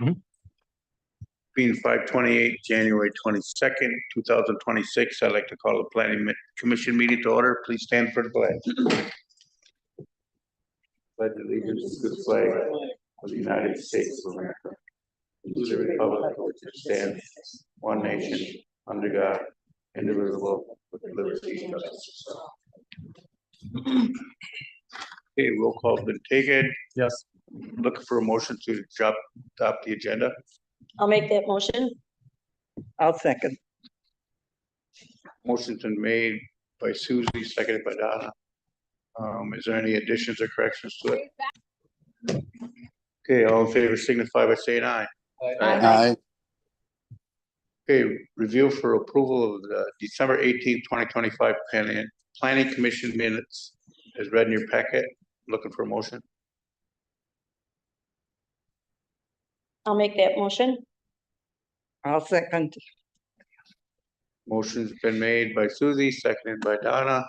Mhm. Being 5/28, January 22nd, 2026, I'd like to call the planning commission meeting to order. Please stand for the pledge. Pledge allegiance to the flag of the United States of America, to the republic for which it stands, one nation, under God, indivisible, with liberty and justice. Okay, roll call's been taken. Yes. Looking for a motion to adopt the agenda. I'll make that motion. I'll second. Motion's been made by Susie, seconded by Donna. Is there any additions or corrections to it? Okay, all in favor signify by saying aye. Aye. Okay, review for approval of the December 18th, 2025 planning commission minutes is read in your packet. Looking for a motion. I'll make that motion. I'll second. Motion's been made by Susie, seconded by Donna.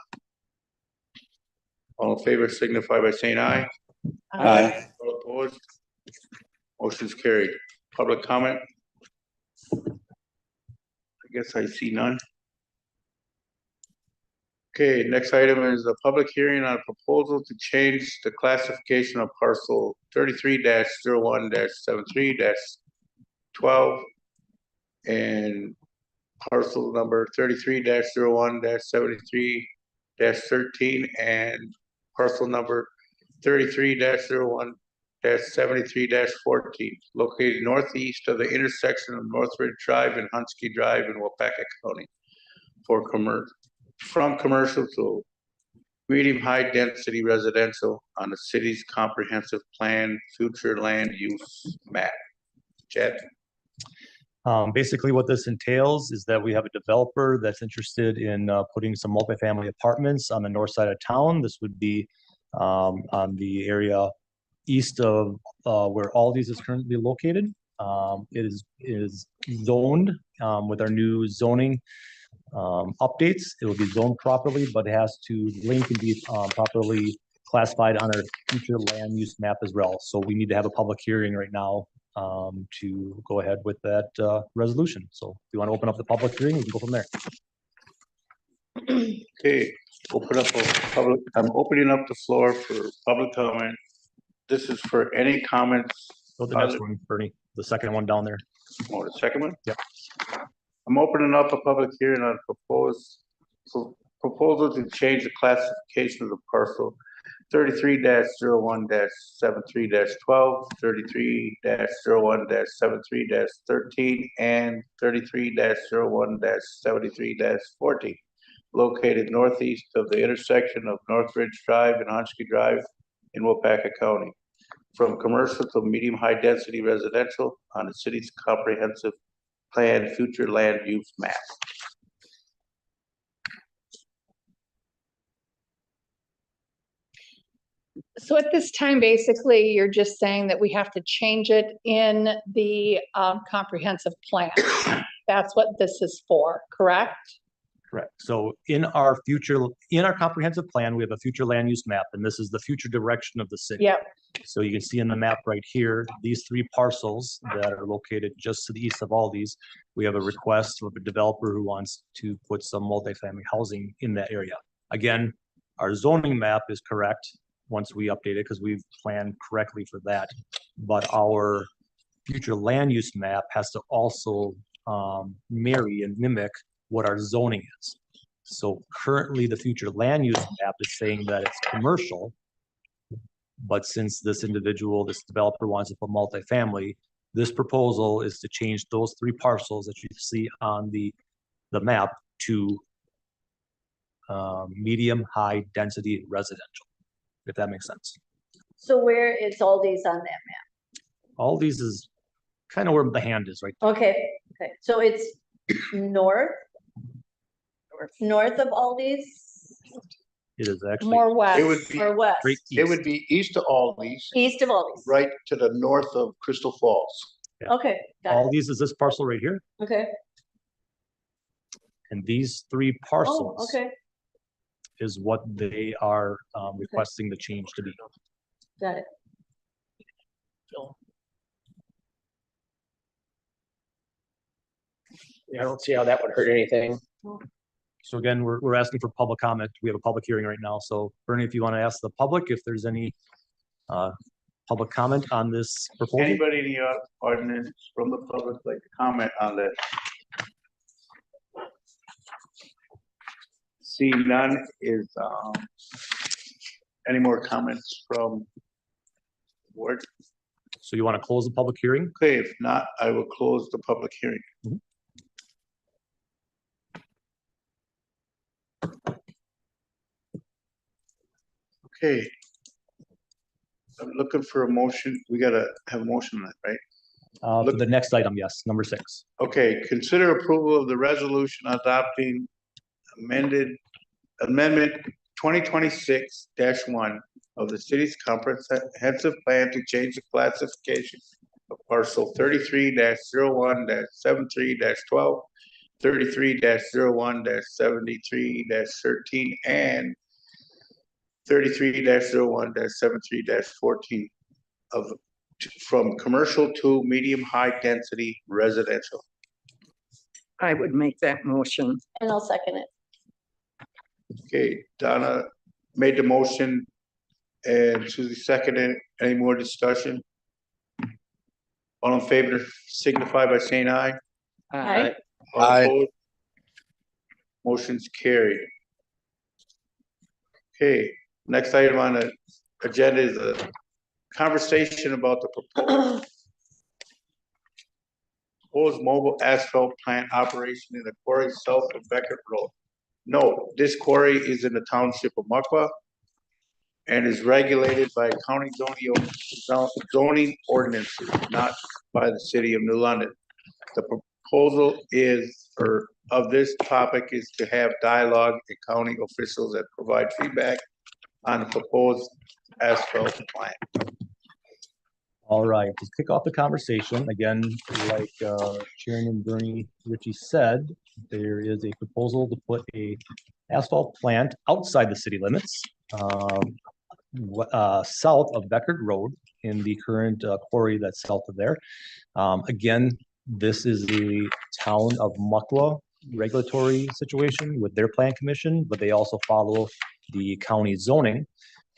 All in favor signify by saying aye. Aye. All opposed? Motion's carried. Public comment? I guess I see none. Okay, next item is a public hearing on a proposal to change the classification of parcel 33-01-73-12 and parcel number 33-01-73-13 and parcel number 33-01-73-14, located northeast of the intersection of Northridge Drive and Hunsky Drive in Waupaca County from commercial to medium high density residential on the city's comprehensive plan future land use map. Chad? Basically what this entails is that we have a developer that's interested in putting some multifamily apartments on the north side of town. This would be on the area east of where Aldi's is currently located. It is zoned with our new zoning updates. It will be zoned properly, but it has to link and be properly classified on our future land use map as well. So we need to have a public hearing right now to go ahead with that resolution. So if you want to open up the public hearing, we can go from there. Okay, I'm opening up the floor for public comment. This is for any comments. Go to the next one, Bernie. The second one down there. Oh, the second one? Yep. I'm opening up a public hearing on proposal to change the classification of the parcel 33-01-73-12, 33-01-73-13, and 33-01-73-14, located northeast of the intersection of Northridge Drive and Hunsky Drive in Waupaca County, from commercial to medium high density residential on the city's comprehensive plan future land use map. So at this time, basically, you're just saying that we have to change it in the comprehensive plan. That's what this is for, correct? Correct. So in our comprehensive plan, we have a future land use map, and this is the future direction of the city. Yep. So you can see in the map right here, these three parcels that are located just to the east of Aldi's, we have a request of a developer who wants to put some multifamily housing in that area. Again, our zoning map is correct once we update it because we've planned correctly for that. But our future land use map has to also marry and mimic what our zoning is. So currently the future land use map is saying that it's commercial, but since this developer wants to put multifamily, this proposal is to change those three parcels that you see on the map to medium high density residential, if that makes sense. So where is all these on that map? Aldi's is kind of where the hand is right there. Okay, so it's north of all these, It is actually More west. It would be, or west? straight it east. would be east of Aldi's, East of all these. right to the north of Crystal Falls. Okay, got it. Aldi's is this parcel right here, Okay. and these three Oh, parcels okay, is what they are requesting the change to be. got it. I don't see how that would hurt anything. So again, we're asking for public comment. We have a public hearing right now. So Bernie, if you want to ask the public if there's any public comment on this proposal. Anybody in the audience from the public like to comment on that? See none is, any more comments from the board? So you want to close the public hearing? Okay, if not, I will close the public hearing. Okay. I'm looking for a motion. We gotta have a motion on that, right? For the next item, yes, number 6. Okay, consider approval of the resolution adopting amendment 2026-1 of the city's comprehensive plan to change the classification of parcel 33-01-73-12, 33-01-73-13, and 33-01-73-14 from commercial to medium high density residential. I would make that motion. And I'll second it. Okay, Donna made the motion and Susie seconded. Any more discussion? All in favor signify by saying aye. Aye. All opposed? Motion's carried. Okay, next item on the agenda is a conversation about the proposed mobile asphalt plant operation in the quarry south of Beckett Road. No, this quarry is in the township of Muckwa and is regulated by county zoning ordinances, not by the city of New London. The proposal of this topic is to have dialogue with county officials that provide feedback on the proposed asphalt plant. All right, to kick off the conversation, again, like Chairman Bernie Ritchie said, there is a proposal to put a asphalt plant outside the city limits, south of Beckett Road in the current quarry that's south of there. Again, this is the town of Muckwa regulatory situation with their plan commission, but they also follow the county zoning.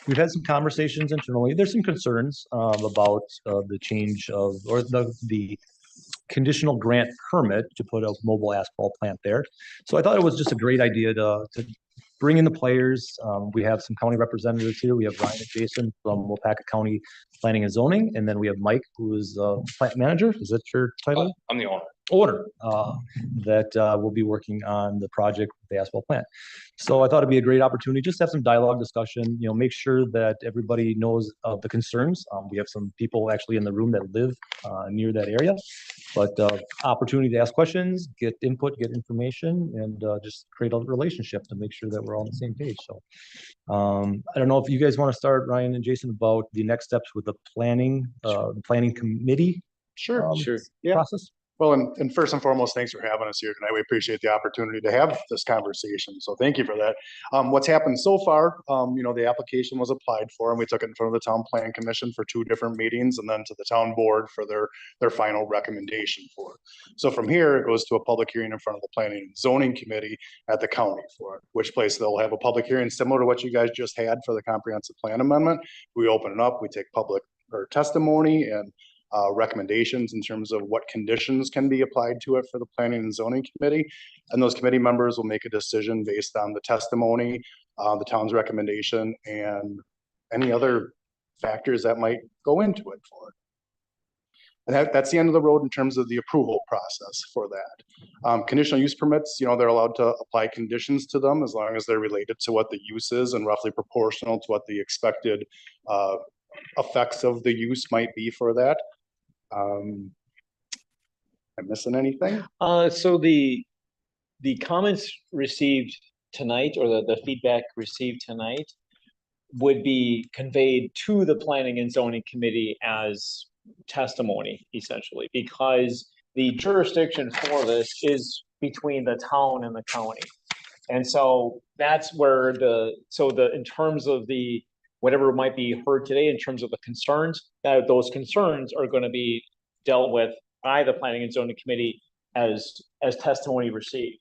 We've had some conversations internally. There's some concerns about the change of, or the conditional grant permit to put a mobile asphalt plant there. So I thought it was just a great idea to bring in the players. We have some county representatives here. We have Ryan and Jason from Waupaca County Planning and Zoning, and then we have Mike, who is plant manager. Is that your title? I'm the owner. That will be working on the project with the asphalt plant. So I thought it'd be a great opportunity just to have some dialogue discussion, make sure that everybody knows of the concerns. We have some people actually in the room that live near that area, but opportunity to ask questions, get input, get information, and just create a relationship to make sure that we're all on the same page. So I don't know if you guys want to start, Ryan and Jason, about the next steps with the planning committee. Sure. Yeah. Process. Well, and first and foremost, thanks for having us here tonight. We appreciate the opportunity to have this conversation. So thank you for that. What's happened so far, the application was applied for and we took it in front of the town plan commission for 2 different meetings and then to the town board for their final recommendation for it. So from here, it goes to a public hearing in front of the planning and zoning committee at the county for it, which place they'll have a public hearing similar to what you guys just had for the comprehensive plan amendment. We open it up, we take public or testimony and recommendations in terms of what conditions can be applied to it for the planning and zoning committee. And those committee members will make a decision based on the testimony, the town's recommendation, and any other factors that might go into it for it. And that's the end of the road in terms of the approval process for that. Conditional use permits, they're allowed to apply conditions to them as long as they're related to what the use is and roughly proportional to what the expected effects of the use might be for that. Am I missing anything? So the comments received tonight or the feedback received tonight would be conveyed to the planning and zoning committee as testimony, essentially, because the jurisdiction for this is between the town and the county. And so that's where in terms of the whatever might be heard today in terms of the concerns, those concerns are going to be dealt with by the planning and zoning committee as testimony received.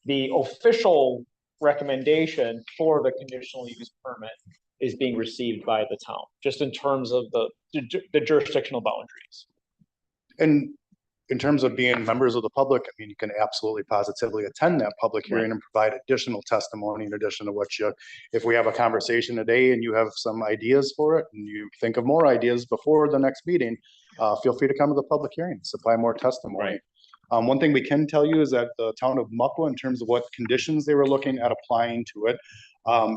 The official recommendation for the conditional use permit is being received by the town, just in terms of the jurisdictional boundaries. And in terms of being members of the public, I mean, you can absolutely positively attend that public hearing and provide additional testimony in addition to what if we have a conversation today and you have some ideas for it and you think of more ideas before the next meeting, feel free to come to the public hearing, supply more testimony. Right. One thing we can tell you is that the town of Muckleshoot, in terms of what conditions they were looking at applying to it,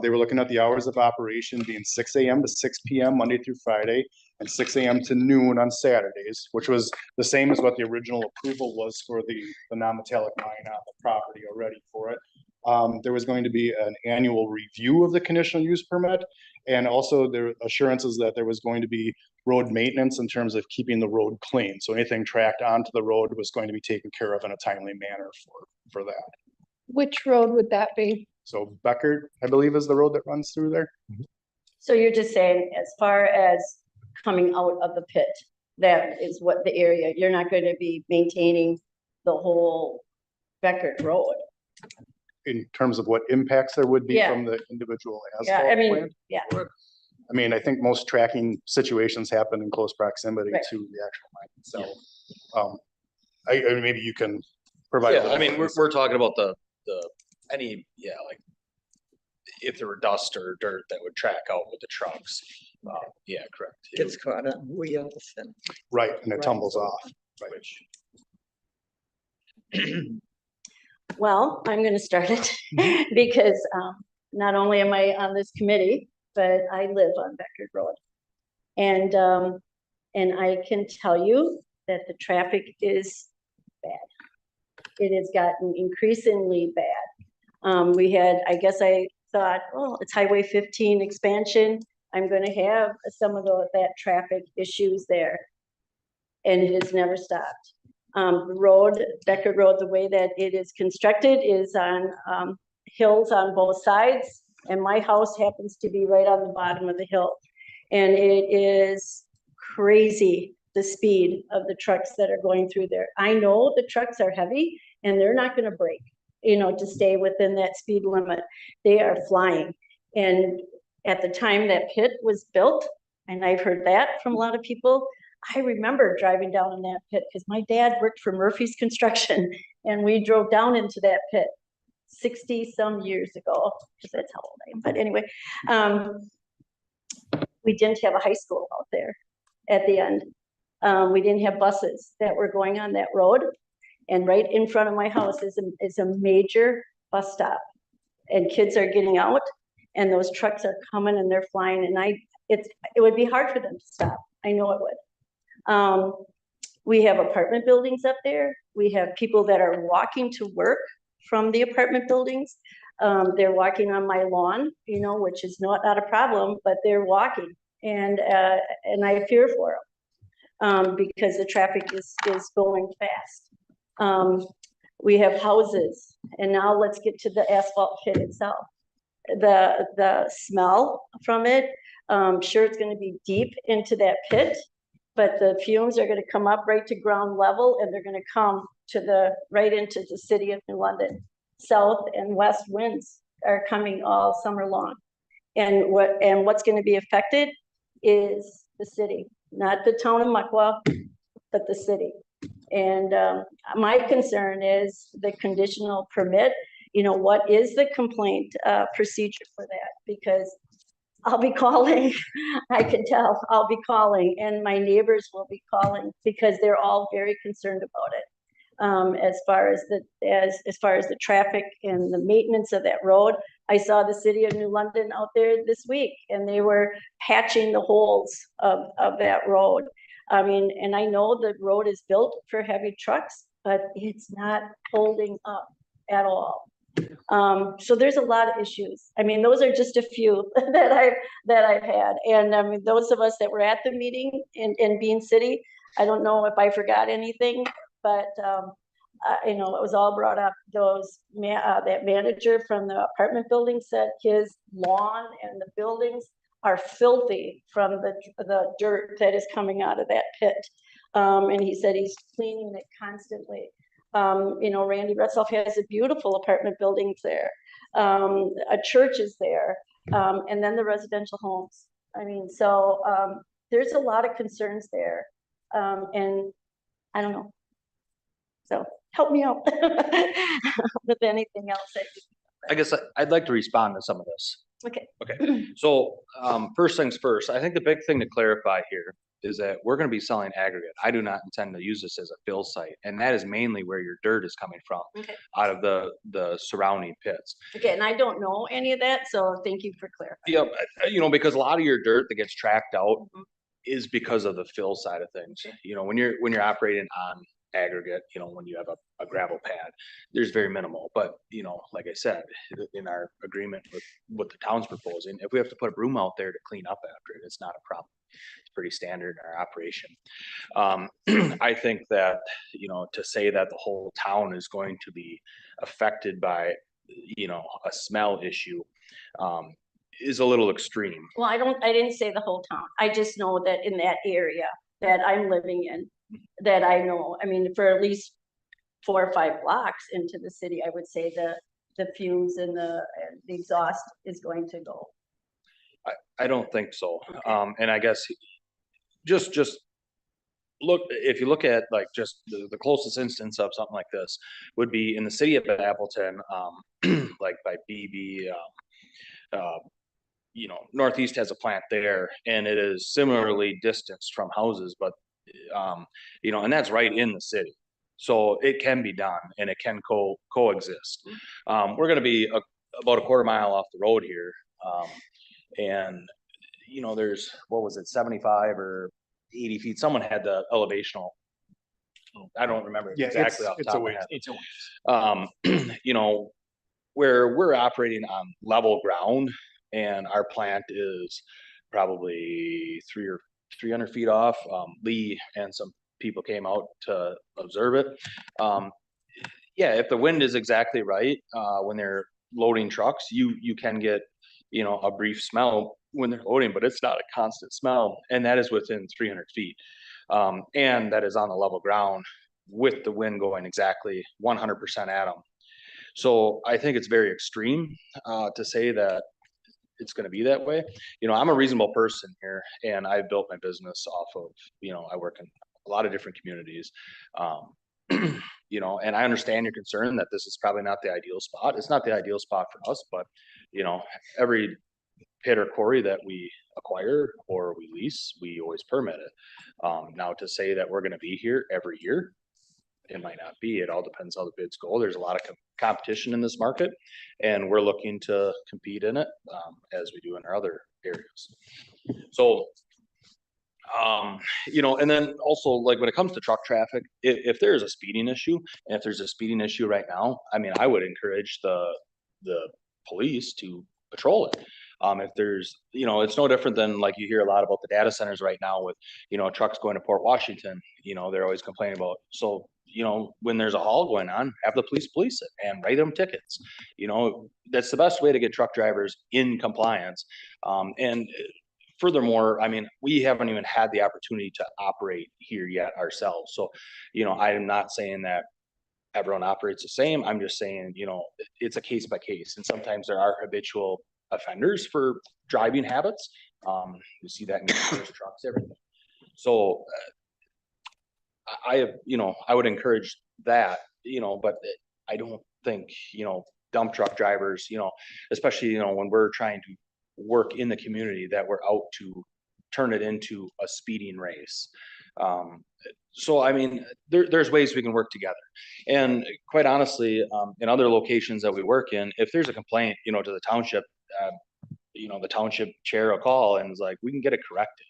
they were looking at the hours of operation being 6 a.m. to 6 p.m. Monday through Friday, and 6 a.m. to noon on Saturdays, which was the same as what the original approval was for the non-metallic mine on the property already for it. There was going to be an annual review of the conditional use permit, and also there assurances that there was going to be road maintenance in terms of keeping the road clean. So anything tracked onto the road was going to be taken care of in a timely manner for that. Which road would that be? So Becker, I believe, is the road that runs through there. So you're just saying, as far as coming out of the pit, that is what the area, you're not going to be maintaining the whole Beckert Road. In terms of what impacts there would be Yeah. from the individual Yeah, asphalt I mean, plant. yeah, I mean, I think most tracking situations happen in close proximity Right. to the actual mine itself. I maybe you can provide. Yeah, I mean, we're talking about the, like, if there were dust or dirt that would track out with the trucks. Yeah, correct. Gets caught on wheels and. Right, and it Right. tumbles off. Which, well, I'm gonna start it because not only am I on this committee, but I live on Beckert Road. And I can tell you that the traffic is bad. It has gotten increasingly bad. We had, I guess I thought, oh, it's Highway 15 expansion. I'm gonna have some of that traffic issues there. And it has never stopped. The road, Beckert Road, the way that it is constructed is on hills on both sides. And my house happens to be right on the bottom of the hill. And it is crazy, the speed of the trucks that are going through there. I know the trucks are heavy and they're not gonna brake, to stay within that speed limit. They are flying. And at the time that pit was built, and I've heard that from a lot of people, I remember driving down in that pit because my dad worked for Murphy's Construction and we drove down into that pit 60 some years ago, because that's how old I am. But anyway, we didn't have a high school out there at the end. We didn't have buses that were going on that road. And right in front of my house is a major bus stop. And kids are getting out and those trucks are coming and they're flying. And it would be hard for them to stop. I know it would. We have apartment buildings up there. We have people that are walking to work from the apartment buildings. They're walking on my lawn, which is not a problem, but they're walking. And I fear for them because the traffic is going fast. We have houses, and now let's get to the asphalt pit itself. The smell from it, sure, it's going to be deep into that pit, but the fumes are going to come up right to ground level, and they're going to come right into the city of New London. South and west winds are coming all summer long, and what's going to be affected is the city, not the town of Muckleshoot, but the city. And my concern is the conditional permit. What is the complaint procedure for that? Because I'll be calling, I can tell, I'll be calling, and my neighbors will be calling because they're all very concerned about it. As far as the traffic and the maintenance of that road, I saw the city of New London out there this week, and they were patching the holes of that road. I mean, and I know the road is built for heavy trucks, but it's not holding up at all. So there's a lot of issues. I mean, those are just a few that I've had. And I mean, those of us that were at the meeting in Bean City, I don't know if I forgot anything, but it was all brought up. That manager from the apartment building said his lawn and the buildings are filthy from the dirt that is coming out of that pit. And he said he's cleaning it constantly. You know, Randy Retzoff has a beautiful apartment buildings there. A church is there, and then the residential homes. I mean, so, there's a lot of concerns there. And I don't know. So help me out with anything else. I guess I'd like to respond to some of this. Okay. Okay, so, first things first, I think the big thing to clarify here is that we're gonna be selling aggregate. I do not intend to use this as a fill site, and that is mainly where your dirt is coming from, Okay. out of the surrounding pits. Okay, and I don't know any of that, so thank you for clarifying. Yep, you know, because a lot of your dirt that gets tracked out Mhm. is because of the fill side of things. You know, when you're operating on aggregate, you know, when you have a gravel pad, there's very minimal, but you know, like I said, in our agreement with what the town's proposing, if we have to put a broom out there to clean up after it, it's not a problem. It's pretty standard in our operation. I think that, you know, to say that the whole town is going to be affected by, you know, a smell issue, is a little extreme. Well, I didn't say the whole town. I just know that in that area that I'm living in, that I know, I mean, for at least 4 or 5 blocks into the city, I would say the fumes and the exhaust is going to go. I don't think so. And I guess just look, if you look at like just the closest instance of something like this would be in the city of Appleton, like by BB, you know, Northeast has a plant there and it is similarly distanced from houses, but, you know, and that's right in the city. So it can be done and it can coexist. We're gonna be about a quarter mile off the road here. And, you know, there's, what was it, 75 or 80 feet? Someone had the elevational. I don't remember Yeah, exactly off the it's a top of my ways. head. It's a ways. You know, where we're operating on level ground and our plant is probably 300 feet off. Lee and some people came out to observe it. Yeah, if the wind is exactly right, when they're loading trucks, you can get, you know, a brief smell when they're loading, but it's not a constant smell. And that is within 300 feet. And that is on the level ground with the wind going exactly 100% at them. So I think it's very extreme to say that it's going to be that way. You know, I'm a reasonable person here and I built my business off of, you know, I work in a lot of different communities. You know, and I understand your concern that this is probably not the ideal spot. It's not the ideal spot for us, but you know, every pit or quarry that we acquire or we lease, we always permit it. Now to say that we're going to be here every year, it might not be. It all depends how the bids go. There's a lot of competition in this market and we're looking to compete in it, as we do in our other areas. So, you know, and then also like when it comes to truck traffic, if there's a speeding issue, and if there's a speeding issue right now, I mean, I would encourage the police to patrol it. If there's, you know, it's no different than like you hear a lot about the data centers right now with, you know, trucks going to Port Washington, you know, they're always complaining about. So, you know, when there's a haul going on, have the police it and write them tickets. You know, that's the best way to get truck drivers in compliance. And furthermore, I mean, we haven't even had the opportunity to operate here yet ourselves. So, you know, I am not saying that everyone operates the same. I'm just saying, you know, it's a case by case. And sometimes there are habitual offenders for driving habits. You see that in cars, trucks, everything. So I have, you know, I would encourage that, you know, but I don't think, you know, dump truck drivers, you know, especially, you know, when we're trying to work in the community, that we're out to turn it into a speeding race. So, I mean, there's ways we can work together. And quite honestly, in other locations that we work in, if there's a complaint, you know, to the township, you know, the township chair will call and is like, we can get it corrected.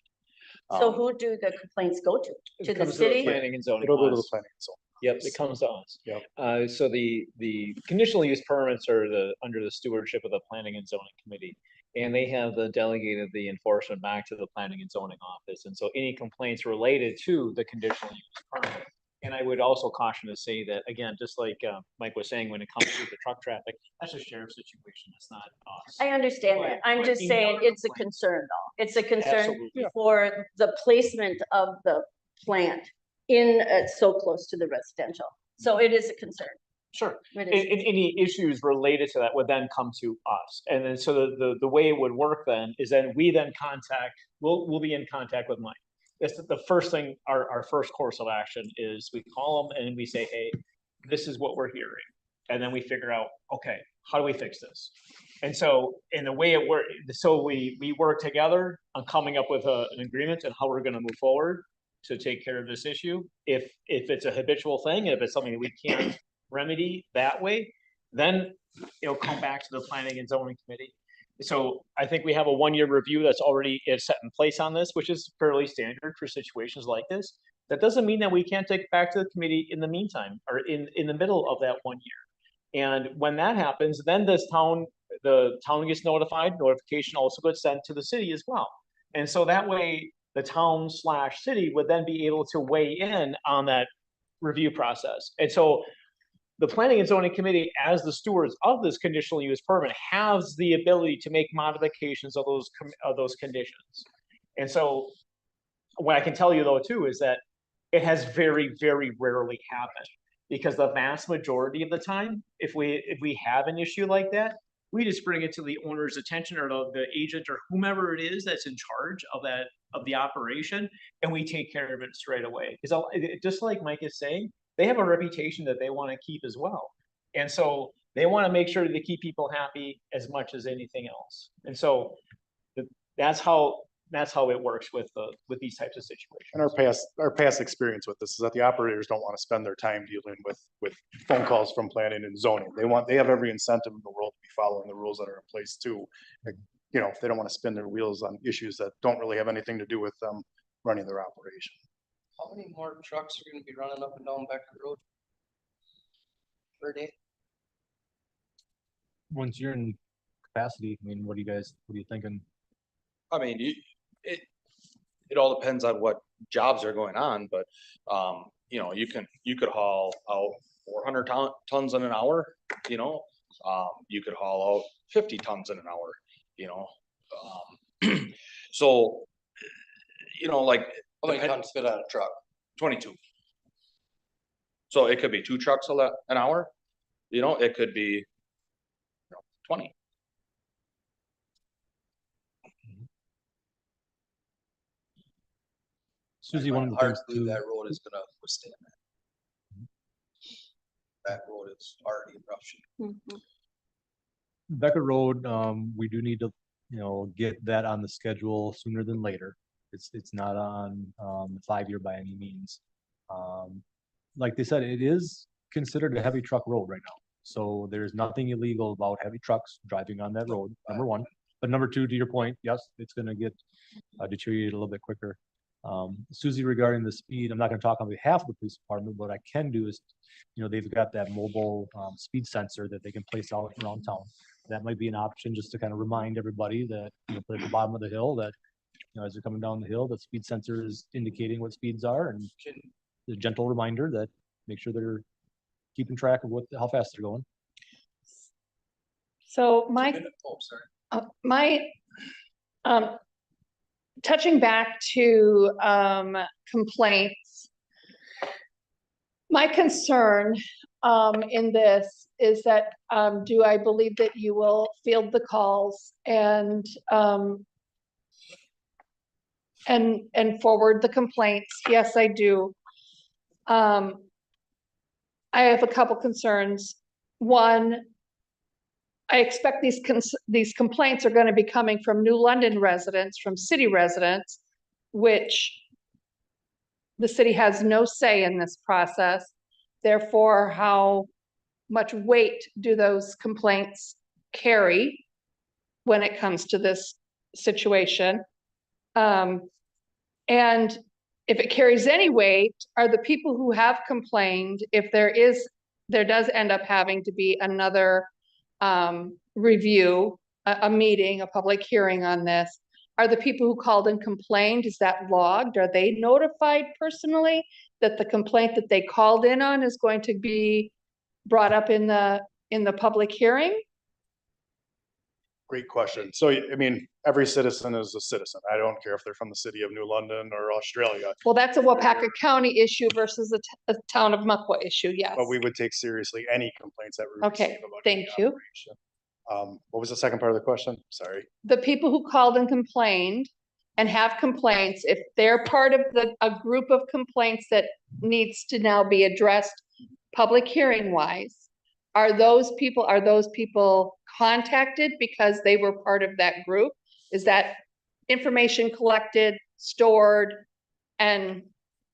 So who do the complaints go to? It To the comes city? Planning and zoning. It'll go to the us. planning. So Yep, it comes to us. Yep. So the conditional use permits are under the stewardship of the planning and zoning committee. And they have delegated the enforcement back to the planning and zoning office. And so any complaints related to the conditional use permit. And I would also caution to say that, again, just like Mike was saying, when it comes to the truck traffic, that's a sheriff's situation. It's not us. I understand that. I'm But just any saying other it's a complaint- concern though. It's a concern Absolutely. for the placement of the plant in, so close to the residential. So it is a concern. Sure. It And, is. and any issues related to that would then come to us. And then, so the way it would work then is then we then we'll be in contact with Mike. That's the first thing, our first course of action is we call them and we say, hey, this is what we're hearing. And then we figure out, okay, how do we fix this? And so, in the way it works, so we work together on coming up with an agreement and how we're gonna move forward to take care of this issue. If it's a habitual thing, if it's something that we can't remedy that way, then it'll come back to the planning and zoning committee. So I think we have a 1-year review that's already set in place on this, which is fairly standard for situations like this. That doesn't mean that we can't take it back to the committee in the meantime, or in the middle of that 1 year. And when that happens, then the town gets notified, notification also gets sent to the city as well. And so that way, the town/city would then be able to weigh in on that review process. And so the planning and zoning committee, as the stewards of this conditional use permit, has the ability to make modifications of those conditions. And so what I can tell you though too is that it has very, very rarely happened, because the vast majority of the time, if we have an issue like that, we just bring it to the owner's attention, or the agent or whomever it is that's in charge of the operation, and we take care of it straight away. Because just like Mike is saying, they have a reputation that they want to keep as well. And so they want to make sure that they keep people happy as much as anything else. And so that's how it works with these types of situations. And our past experience with this is that the operators don't want to spend their time dealing with phone calls from planning and zoning. They have every incentive in the world to be following the rules that are in place too. Like, you know, they don't want to spin their wheels on issues that don't really have anything to do with them running their operation. How many more trucks are gonna be running up and down Becker Road per day? Once you're in capacity, I mean, what are you thinking? I mean, it all depends on what jobs are going on, but, you know, you could haul out 400 tons in an hour, you know? You could haul out 50 tons in an hour, you know? So, you know, like. How many tons fit on a truck? 22. So it could be 2 trucks an hour, you know, it could be 20. Susie, one of the Hard things to believe too, that road is gonna withstand that. That road is already in rough shape. Mhm. Becker Road, we do need to, get that on the schedule sooner than later. It's not on, 5-year by any means. Like they said, it is considered a heavy truck road right now. So there's nothing illegal about heavy trucks driving on that road, number one. But number two, to your point, yes, it's gonna get deteriorated a little bit quicker. Susie, regarding the speed, I'm not gonna talk on behalf of the police department. What I can do is, they've got that mobile speed sensor that they can place out around town. That might be an option, just to kind of remind everybody that, put at the bottom of the hill that, as they're coming down the hill, the speed sensor is indicating what speeds are, and a gentle reminder that make sure they're keeping track of how fast they're going. So Oh, sorry. touching back to complaints, my concern in this is that do I believe that you will field the calls and forward the complaints? Yes, I do. I have a couple concerns. One, I expect these complaints are going to be coming from New London residents, from city residents, which the city has no say in this process. Therefore, how much weight do those complaints carry when it comes to this situation? And if it carries any weight, are the people who have complained, if there does end up having to be another review, a meeting, a public hearing on this, are the people who called and complained, is that logged? Are they notified personally that the complaint that they called in on is going to be brought up in the public hearing? Great question. So, I mean, every citizen is a citizen. I don't care if they're from the city of New London or Australia, Well, that's a Wapaka County issue versus a town of Muckwa issue, yes. but we would take seriously any complaints that we Okay, receive about. thank any you. operation. What was the second part of the question? Sorry. The people who called and complained and have complaints, if they're part of a group of complaints that needs to now be addressed public hearing wise, are those people contacted because they were part of that group? Is that information collected, stored, and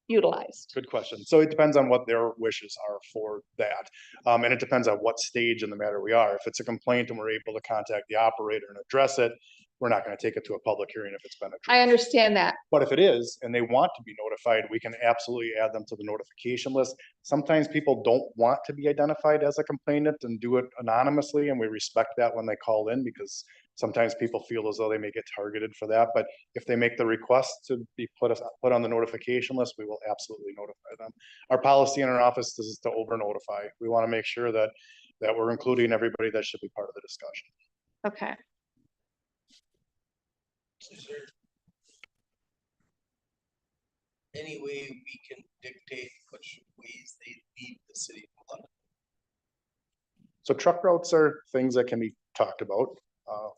utilized? Good question. So it depends on what their wishes are for that. And it depends on what stage in the matter we are. If it's a complaint and we're able to contact the operator and address it, we're not going to take it to a public hearing if it's been addressed. I understand that. But if it is, and they want to be notified, we can absolutely add them to the notification list. Sometimes people don't want to be identified as a complainant and do it anonymously, and we respect that when they call in, because sometimes people feel as though they may get targeted for that. But if they make the request to be put on the notification list, we will absolutely notify them. Our policy in our office is to over notify. We want to make sure that we're including everybody that should be part of the discussion. Okay. Is there any way we can dictate which ways they leave the city of London? So truck routes are things that can be talked about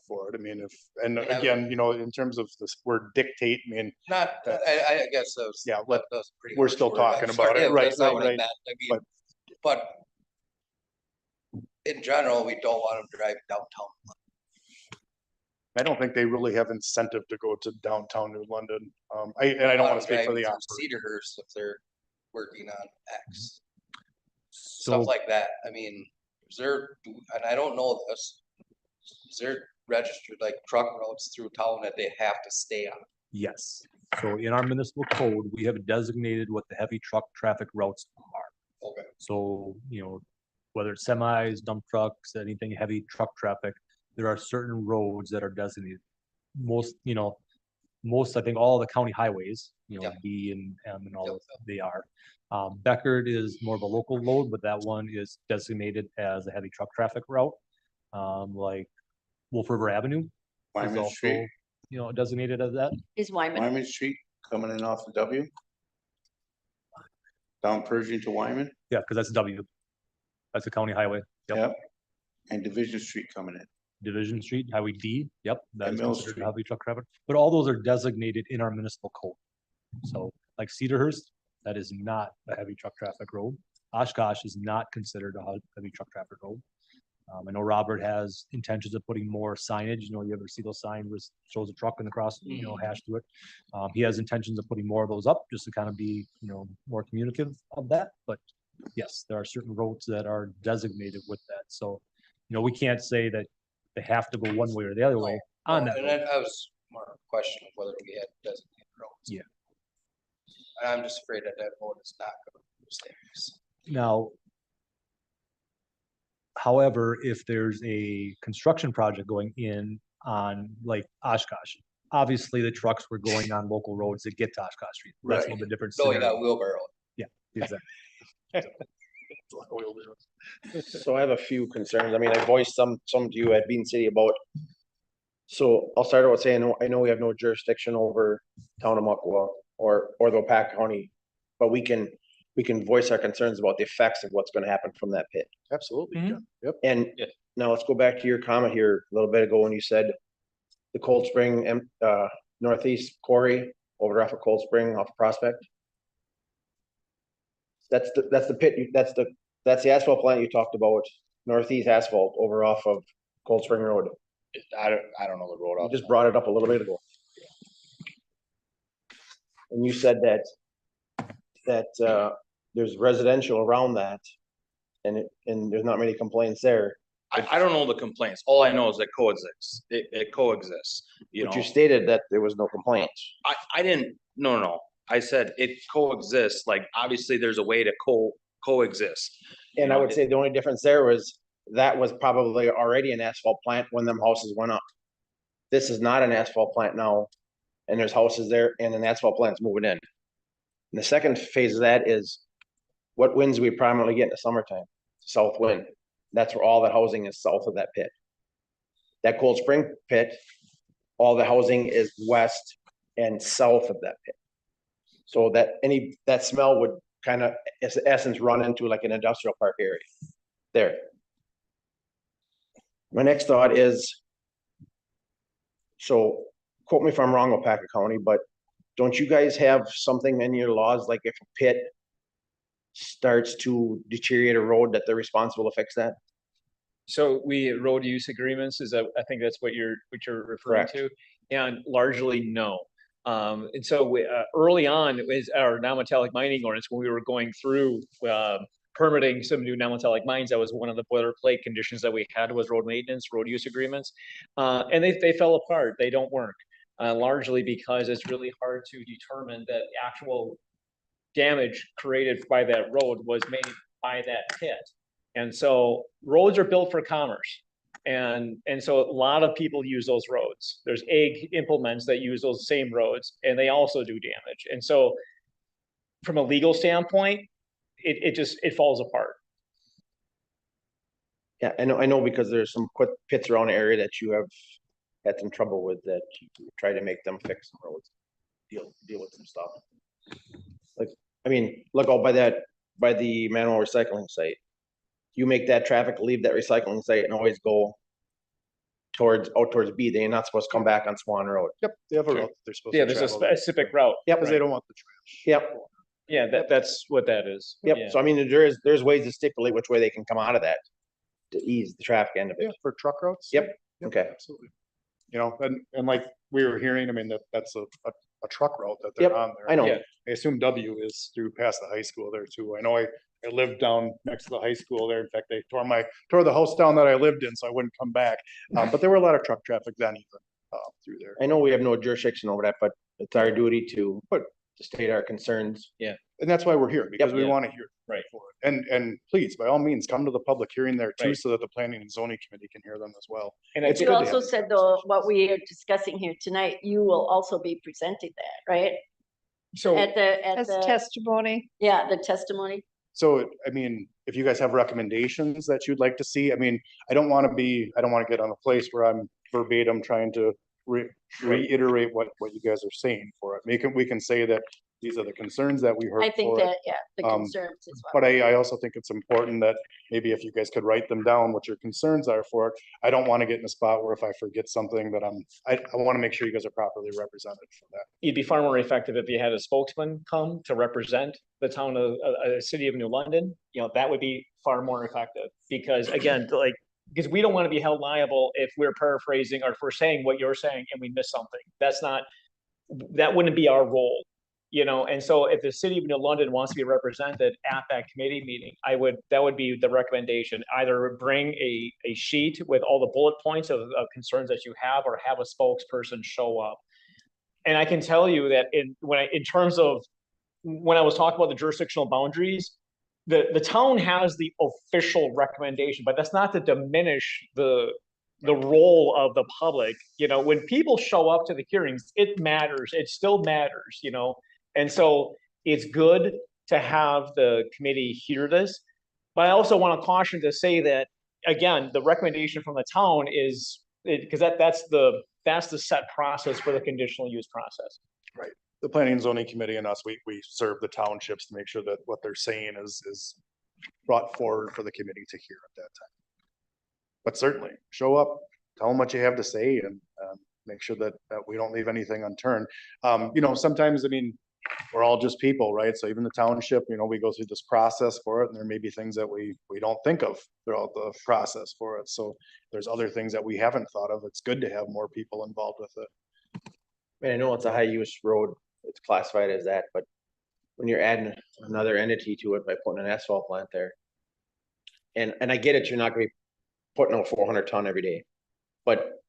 for it. I mean, again, you know, in terms of this word dictate, I mean, Not, I guess that was. Yeah, that was a pretty we're harsh still word. talking I'm about sorry. it. Yeah, Right, that's not right, what I right. meant. I mean, but in general, we don't want them driving downtown. I don't think they really have incentive to go to downtown New London. I don't want to speak for the operator. Cedarhurst if they're working on X, So stuff like that. I mean, is there, and I don't know this, is there registered like truck routes through town that they have to stay on? yes, so in our municipal code, we have designated what the heavy truck traffic routes are. Okay. So, you know, whether it's semis, dump trucks, anything heavy truck traffic, there are certain roads that are designated. Most, I think all the county highways, Yeah. B and M and all, Yep, of they are. Beckard is more of a local road, but that one is designated as a heavy truck traffic route. Like Wolf River Avenue is Wyman also, Street, designated as that. Is Wyman. Wyman Street coming in off the W. Down Pershing to Wyman, Yeah, because that's W. That's a county highway. Yep. Yep. and Division Street coming in. Division Street, Highway D, yep, that And is Mill considered Street. a heavy truck traffic, but all those are designated in our municipal code. So like Cedarhurst, that is not a heavy truck traffic road. Oshkosh is not considered a heavy truck traffic road. I know Robert has intentions of putting more signage, you ever see those signs which shows a truck and across, hash to it. He has intentions of putting more of those up just to kind of be, more communicative of that, but yes, there are certain roads that are designated with that, so, we can't say that they have to go one way or the other way on that And road. that was more a question of whether we had designated roads. Yeah. And I'm just afraid that road is not going to stay. Now, however, if there's a construction project going in on like Oshkosh, obviously the trucks were going on local roads that get to Oshkosh Street. That's a little bit different. So you scenario. got wheelbarrow. Exactly. So I have a few concerns. I mean, I voiced some to you at Bean City about. So I'll start out with saying, I know we have no jurisdiction over town of Muckwa or the Wapaka County, but we can voice our concerns about the effects of what's gonna happen from that pit. Absolutely. Mhm. Yeah. And now let's go back to your comment here a little bit ago when you said the Cold Spring and northeast quarry over off of Cold Spring off of Prospect. That's the pit, that's the asphalt plant you talked about, northeast asphalt over off of Cold Spring Road. I don't know the road You off. just brought it up a little bit ago. And you said that there's residential around that and there's not many complaints there. I don't know the complaints. All I know is it coexists. It coexists, But you stated that there was no complaints. I didn't, no. I said it coexists, like obviously there's a way to coexist. And I would say the only difference there was that was probably already an asphalt plant when them houses went up. This is not an asphalt plant now, and there's houses there and an asphalt plant's moving in. And the second phase of that is what winds we primarily get in the summertime, south wind. That's where all the housing is south of that pit. that Cold Spring pit, all the housing is west and south of that pit. So that smell would kind of, in essence, run into like an industrial park area there. My next thought is, so quote me if I'm wrong, Opaka County, but don't you guys have something in your laws, like if a pit starts to deteriorate a road, that they're responsible to fix that? So road use agreements, is that, I think that's what you're referring Correct. to, and largely no. And so we, early on is our non-metallic mining ordinance, when we were going through, permitting some new non-metallic mines, that was one of the boilerplate conditions that we had, was road maintenance, road use agreements. And they fell apart, they don't work, largely because it's really hard to determine that actual damage created by that road was made by that pit. And so roads are built for commerce. And so a lot of people use those roads. There's ag implements that use those same roads, and they also do damage. And so from a legal standpoint, it falls apart. Yeah, I know because there's some pits around the area that you have had some trouble with, that you try to make them fix some roads, deal with some stuff. Like, I mean, look out by the manual recycling site. You make that traffic leave that recycling site and always go out towards B. They're not supposed to come back on Swan Road. Yep, they have a Sure. route that they're supposed Yeah, to there's a travel. specific route. Yep, Because they don't want the trash. yep, Yeah, that's what that is. yep. Yeah. So I mean, there's ways to stipulate which way they can come out of that to ease the traffic end of Yeah, it. for truck routes. Yep. Okay. Absolutely. You know, and like we were hearing, I mean, that's a truck route that they're Yep, on there. I know. Yeah. I assume W is through past the high school there too. I know I lived down next to the high school there. In fact, they tore the house down that I lived in, so I wouldn't come back. But there were a lot of truck traffic then even through there. I know we have no jurisdiction over that, but it's our duty to state our concerns. And that's why we're here, because we Yeah. want to hear. Right. For it. And please, by all means, come to the public hearing there too, Right. so that the planning and zoning committee can hear them as well. And It's You good to also have these said though, what we are discussing here tonight, you will also be presenting that, right? so At As the, testimony. yeah, the testimony. So, I mean, if you guys have recommendations that you'd like to see, I mean, I don't want to get on a place where I'm verbatim trying to reiterate what you guys are saying for it. We can say that these are the concerns that we heard I think for it. that, yeah, the Um, concerns as well. But I also think it's important that maybe if you guys could write them down, what your concerns are for it. I don't want to get in a spot where if I forget something that I want to make sure you guys are properly represented for that. it'd be far more effective if you had a spokesman come to represent the town of, city of New London. You know, that would be far more effective, because again, because we don't want to be held liable if we're paraphrasing or if we're saying what you're saying and we miss something. That wouldn't be our role. You know, and so if the city of New London wants to be represented at that committee meeting, that would be the recommendation. Either bring a sheet with all the bullet points of concerns that you have, or have a spokesperson show up. And I can tell you that in terms of when I was talking about the jurisdictional boundaries, the town has the official recommendation, but that's not to diminish the role of the public. You know, when people show up to the hearings, it matters. It still matters, you know. And so it's good to have the committee hear this, but I also want to caution to say that, again, the recommendation from the town is, because that's the set process for the conditional use process. Right. The planning and zoning committee and us, we serve the townships to make sure that what they're saying is brought forward for the committee to hear at that time. But certainly, show up, tell them what you have to say, and make sure that we don't leave anything unturned. You know, sometimes, I mean, we're all just people, right? So even the township, you know, we go through this process for it, and there may be things that we don't think of throughout the process for it. So there's other things that we haven't thought of. It's good to have more people involved with it. I mean, I know it's a high use road, it's classified as that, but when you're adding another entity to it by putting an asphalt plant there. And I get it, you're not gonna be putting out 400 ton every day, but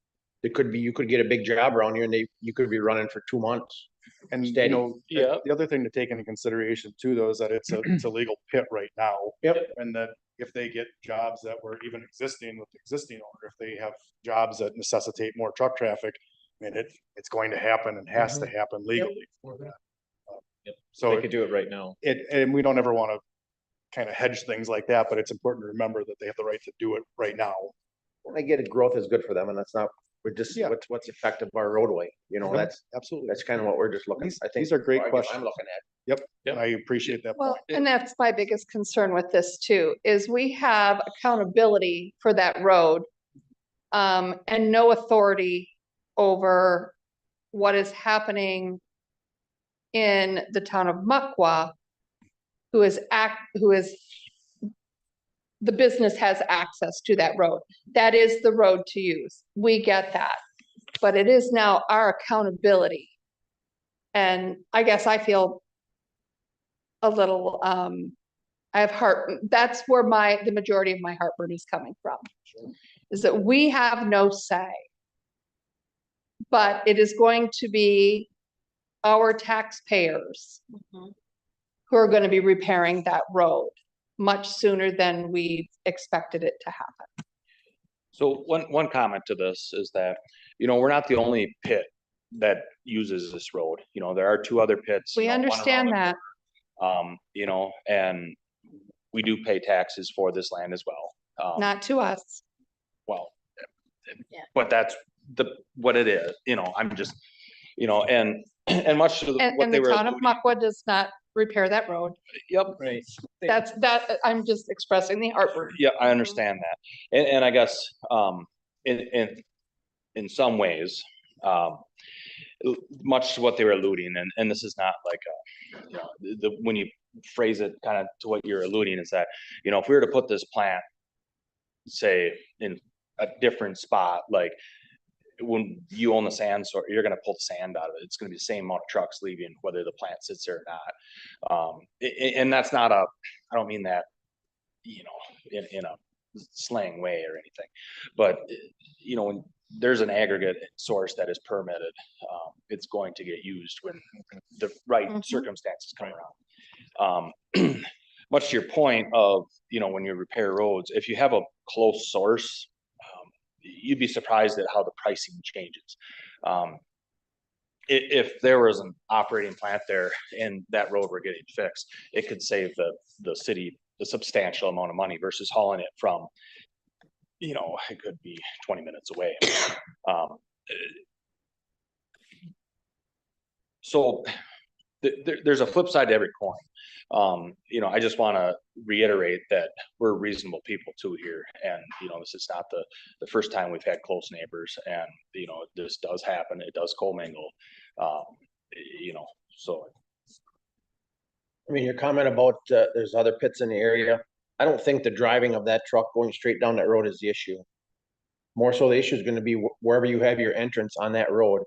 you could get a big job around here and you could be running for 2 months. And you Steady. know, Yeah. the other thing to take into consideration too, though, is that it's a legal pit right now. Yep. And that if they get jobs that were even existing with the existing owner, if they have jobs that necessitate more truck traffic, I mean, it's going to happen and has to happen legally for that. Yep. So They could do it right now. and we don't ever want to kind of hedge things like that, but it's important to remember that they have the right to do it right now. I get it, growth is good for them and that's not, we're just, Yeah. what's effective our roadway, you know, Yep, that's, Absolutely. that's kind of what we're just looking, These- I think. these are great I'm questions. looking at. Yep, Yep. I appreciate that Well, point. and that's my biggest concern with this too, is we have accountability for that road. And no authority over what is happening in the town of Muckwa. Who is the business has access to that road. That is the road to use. We get that. But it is now our accountability. And I guess I feel a little, I have that's where the majority of my heartburn is coming from. Is that we have no say. But it is going to be our taxpayers who are going to be repairing that road much sooner than we expected it to happen. So one comment to this is that, we're not the only pit that uses this road. There are two other pits. We one around understand the that. and we do pay taxes for this land as well. Not to us. Well, Yeah. but that's what it is, I'm just, and much to what And they the were. town of alluding- Muckwa does not repair that road. Yep, Right. I'm just expressing the heartburn. yeah, I understand that. And I guess, in some ways, much to what they were alluding, and this is not like when you phrase it kind of to what you're alluding is that, if we were to put this plant, say, in a different spot, like when you own the sand, so you're gonna pull the sand out of it, it's gonna be the same amount of trucks leaving, whether the plant sits there or not. And that's not I don't mean that, in a slang way or anything, but when there's an aggregate source that is permitted, it's going to get used when the right Mhm. circumstances come around. Much to your point of, when you repair roads, if you have a close source, you'd be surprised at how the pricing changes. If there was an operating plant there and that road were getting fixed, it could save the city a substantial amount of money versus hauling it from, it could be 20 minutes away. So there's a flip side to every coin. I just want to reiterate that we're reasonable people too here. And, this is not the first time we've had close neighbors and, this does happen. It does commingle, so. I mean, your comment about, there's other pits in the area, I don't think the driving of that truck going straight down that road is the issue. More so the issue is gonna be wherever you have your entrance on that road.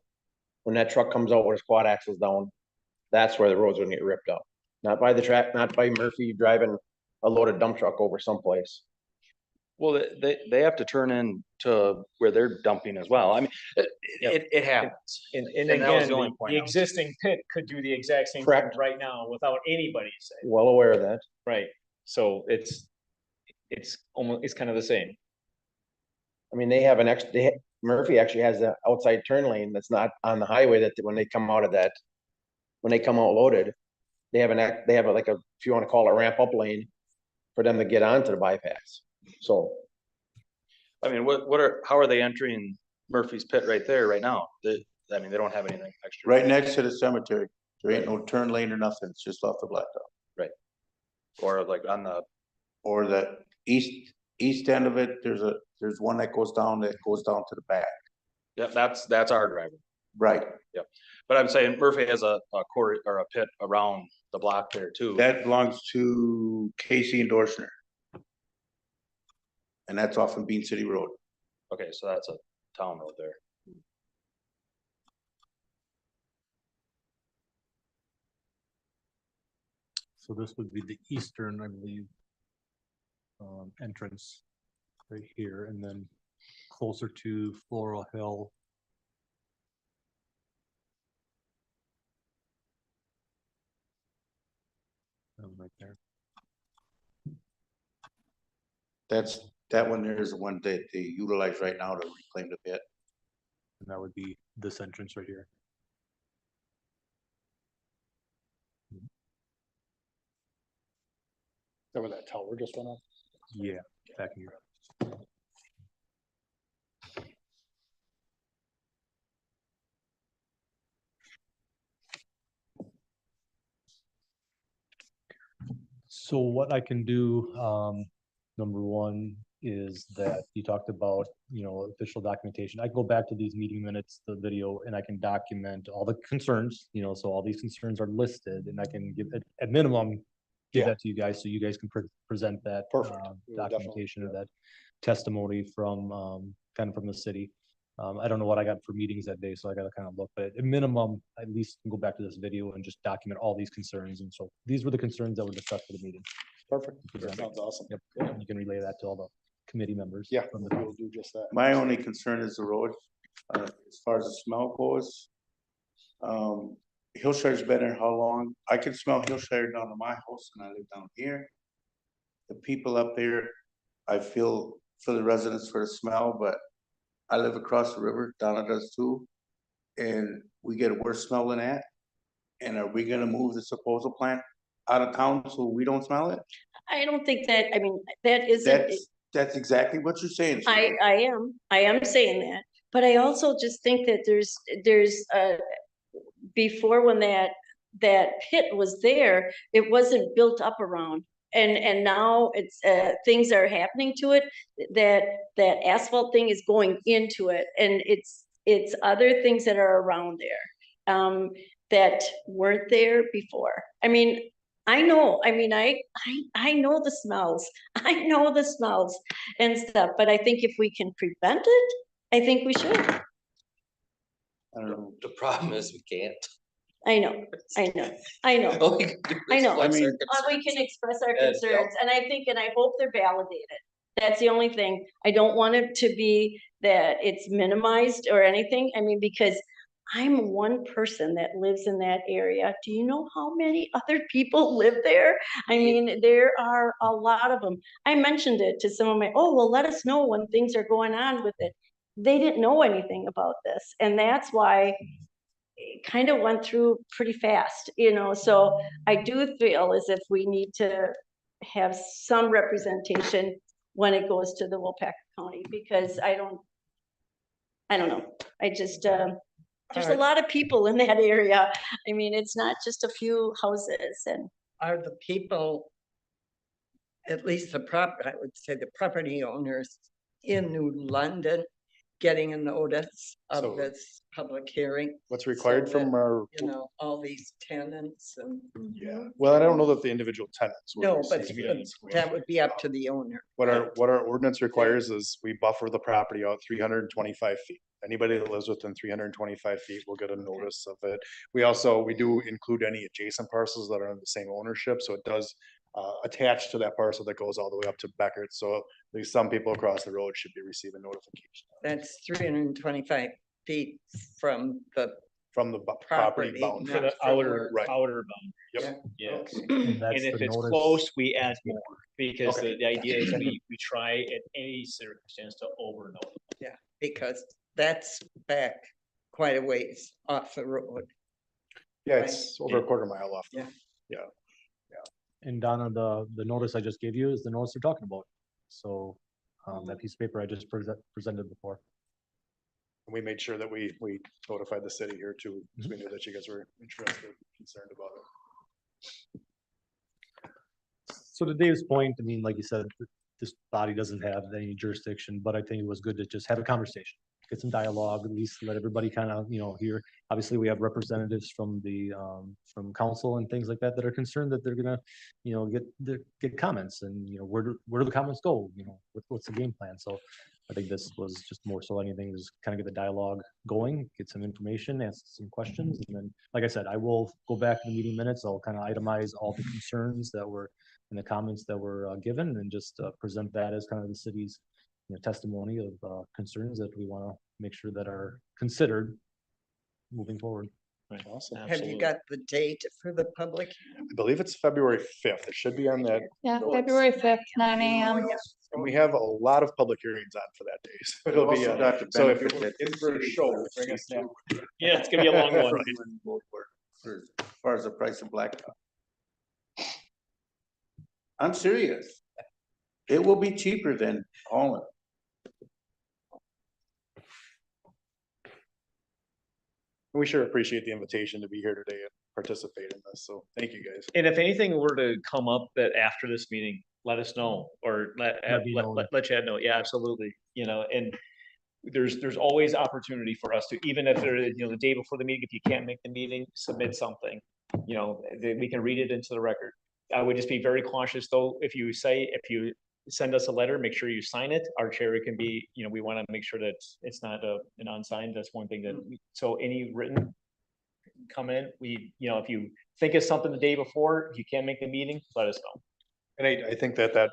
When that truck comes out with his quad axles down, that's where the road's gonna get ripped up. Not by the track, not by Murphy driving a loaded dump truck over someplace. Well, they have to turn in to where they're dumping as well. I mean, it happens. And And that was again, the only point the I was- existing pit could do the exact same thing Correct. right now without anybody's say, Well aware of that. right? So it's almost, it's kind of the same. I mean, they have Murphy actually has an outside turn lane that's not on the highway that when they come out of that, when they come out loaded, they have like a, if you wanna call it a ramp up lane for them to get onto the bypass. So, I mean, how are they entering Murphy's pit right there, right now? They don't have anything extra. Right next to the cemetery. There ain't no turn lane or nothing. It's just off the blacktop. Or like on the, Or the east end of it, there's one that goes down to the back. yeah, that's our driver. Right. But I'm saying Murphy has a quarry or a pit around the block there too. That belongs to Casey and Dorschner. And that's off of Bean City Road. Okay, so that's a town road there. So this would be the eastern, I believe, entrance right here, and then closer to Floral Hill. Right there. That one there is the one that they utilize right now to reclaim the pit. And that would be this entrance right here. Is that where that tower just went up? Yeah, back here. So what I can do, number one is that you talked about, official documentation. I can go back to these meeting minutes, the video, and I can document all the concerns, so all these concerns are listed and I can give at minimum, give Yeah. that to you guys so you guys can present that Perfect. We will definitely documentation do or that testimony from, kind of from the city. I don't know what I got for meetings that day, so I gotta kind of look, but at minimum, at least go back to this video and just document all these concerns. And so these were the concerns that were discussed at the meeting. Perfect. That sounds awesome. Yep, and you can relay that to all the committee members. Yeah, from the we'll do just that. My only concern is the road, as far as the smell goes. Hillshire's been there how long? I can smell Hillshire down to my house and I live down here. The people up there, I feel for the residents for the smell, but I live across the river, Donna does too. And we get a worse smell than that. And are we gonna move the disposal plant out of town so we don't smell it? I don't think that, I mean, that isn't, That's exactly what you're saying. I am saying that, but I also just think that there's before when that pit was there, it wasn't built up around. And now it's, things are happening to it, that asphalt thing is going into it, and it's other things that are around there, that weren't there before. I mean, I know the smells, I know the smells and stuff, but I think if we can prevent it, I think we should. I don't know. The problem is we can't. I know. All we can do I is know. voice our We can concerns. express our Yeah, concerns, and I hope they're validated. That's the only thing. I don't want it to be that it's minimized or anything. I mean, because I'm one person that lives in that area. Do you know how many other people live there? I mean, there are a lot of them. I mentioned it to some of my, oh, well, let us know when things are going on with it. They didn't know anything about this, and that's why it kind of went through pretty fast, so I do feel as if we need to have some representation when it goes to the Wolfpack County, because I don't know. I just, there's a Alright. lot of people in that area. I mean, it's not just a few houses, and Are the people, at least I would say the property owners in New London, getting a notice So- of this public hearing? What's required from our, All these tenants and. yeah, well, I don't know that the individual tenants. would No, but receive it. that would be up to the owner. What our ordinance requires is we buffer the property out 325 feet. Anybody that lives within 325 feet will get a notice of it. We do include any adjacent parcels that are in the same ownership, so it does attach to that parcel that goes all the way up to Beckert. So at least some people across the road should be receiving notification That's 325 feet from the from the property property. boundary. For the not from outer, where- Right. outer bound. Yep. Yes. And that's And if the it's notice. close, we add more, because Okay. the idea is we try at any circumstance to overnote. Because that's back quite a ways off the road. Yeah, it's over a quarter mile off. Yeah. And Donna, the notice I just gave you is the notice they're talking about. So, that piece of paper I just presented before. We made sure that we notified the city here too, because we knew that you guys were interested, concerned about it. So to Dave's point, I mean, like you said, this body doesn't have any jurisdiction, but I think it was good to just have a conversation. Get some dialogue, at least let everybody kind of, hear. Obviously, we have representatives from the, from council and things like that that are concerned that they're gonna, get comments and, where do the comments go? What's the game plan? So I think this was just more so anything, just kind of get the dialogue going, get some information, ask some questions. And then, like I said, I will go back to the meeting minutes. I'll kind of itemize all the concerns that were in the comments that were given and just present that as kind of the city's testimony of concerns that we want to make sure that are considered moving forward. Awesome. Have you got the date for the public? I believe it's February 5th. It should be on that. Yeah, February 5th, 9 AM. And we have a lot lot of public hearings on for that day. So it'll be, Also got the so if benefit you're that in for a the show, city bring us down. Yeah, it's gonna be a long one. As far as the price of blacktop. I'm serious. It will be cheaper than Holland. We sure appreciate the invitation to be here today and participate in this. So thank you guys. And if anything were to come up that after this meeting, let us know, or Let me know. let Chad know. Yeah, absolutely. You know, and there's always opportunity for us to, even if there, you know, the day before the meeting, if you can't make the meeting, submit something. You know, that we can read it into the record. I would just be very cautious though, if you send us a letter, make sure you sign it. Our chair can be, you know, we want to make sure that it's not an unsigned. That's one thing that, so any written comment, you know, if you think of something the day before, if you can't make the meeting, let us know. And I think that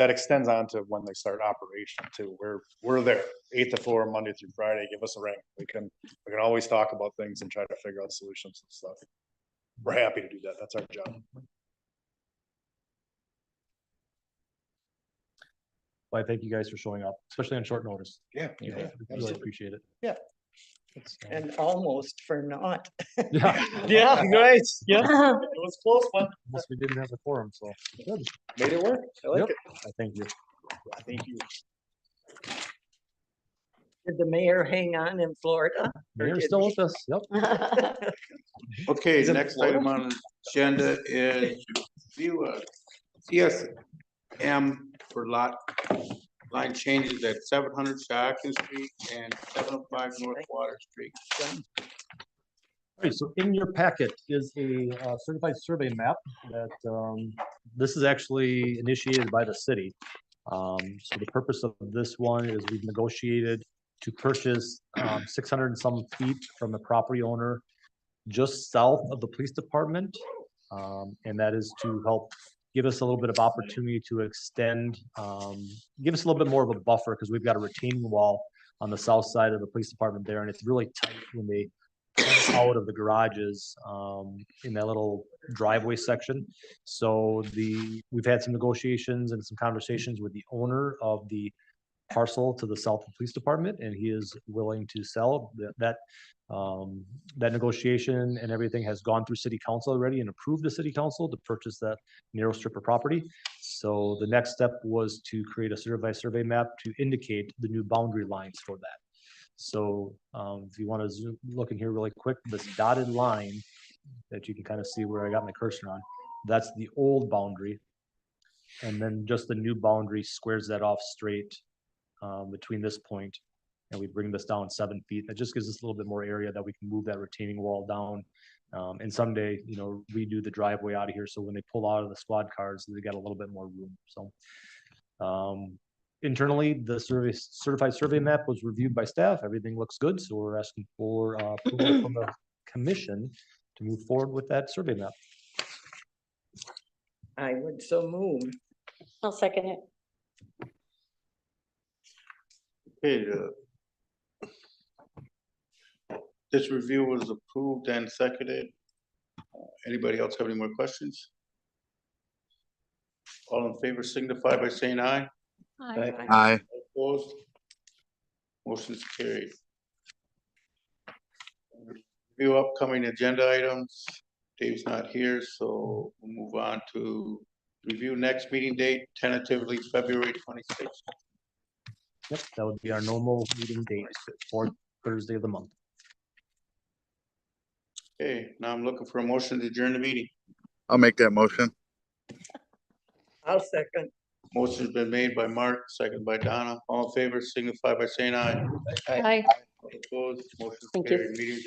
extends on to when they start operation too. We're there 8 to 4, Monday through Friday. Give us a ring. We can always talk about things and try to figure out solutions and stuff. We're happy to do that. That's our job. Well, I thank you guys for showing up, especially on short notice. Yeah. You know, really appreciate it. Yeah. And almost for naught. Yeah. Yeah, nice. Yeah, it was a close one. Unless we didn't have a forum, so. Good. Made it work. I like Yep. it. I thank you. Thank you. Did the mayor hang on in Florida? Or Mayor's did still he? with us. Yep. Okay, Is it next item on the agenda is view of CSM for line changes at 700 Shocking Street and 705 North Water Street. All right, so in your packet is a certified survey map that, this is actually initiated by the city. So the purpose of this one is we've negotiated to purchase 600 and some feet from the property owner just south of the police department. And that is to help give us a little bit of opportunity to extend, give us a little bit more of a buffer, because we've got a retaining wall on the south side of the police department there, and it's really tight when they come out of the garages in that little driveway section. So we've had some negotiations and some conversations with the owner of the parcel to the south of the police department, and he is willing to sell that. That negotiation and everything has gone through city council already and approved the city council to purchase that narrow strip of property. So the next step was to create a certified survey map to indicate the new boundary lines for that. So if you want to look in here really quick, this dotted line that you can kind of see where I got my cursor on, that's the old boundary. And then just the new boundary squares that off straight between this point. And we bring this down 7 feet. That just gives us a little bit more area that we can move that retaining wall down. And someday, you know, redo the driveway out of here. So when they pull out of the squad cars, they got a little bit more room. So internally, the certified survey map was reviewed by staff. Everything looks good. So we're asking for approval from the commission to move forward with that survey map. I would so move. I'll second it. Okay, this review was approved and seconded. Anybody else have any more questions? All in favor signify by saying aye. Aye. Opposed? Motion's carried. Review upcoming agenda items. Dave's not here, so we'll move on to review next meeting date, tentatively February 26th. Yep, that would be our normal meeting date, fourth Thursday of the month. Okay, now I'm looking for a motion to adjourn the meeting. I'll make that motion. I'll second. Motion's been made by Mark, second by Donna. All in favor signify by saying aye. Aye. Opposed? Motion's Thank you. carried. Meeting